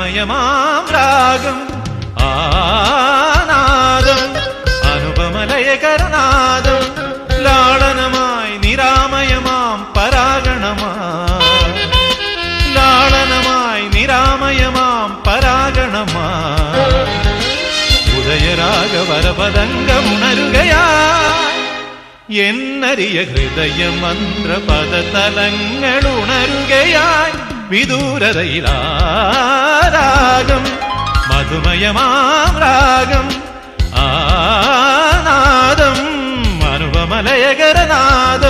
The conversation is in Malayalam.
നിരാമയമാം രാഗം ആനാദം അനുപമലയകരനാദം ലാളനമായി നിരാമയമാം പരാഗണമായി ലാളനമായി നിരാമയമാം പരാഗണമായി ഉദയരാഗവരപദംഗമുണരുകയായി എന്നരിയ ഹൃദയമന്ത്രപദതലങ്ങളുണരുകയായി വിദൂരതയിലാരാഗം മധുമയമാം രാഗം ആനാദം അനുപമലയകരനാദം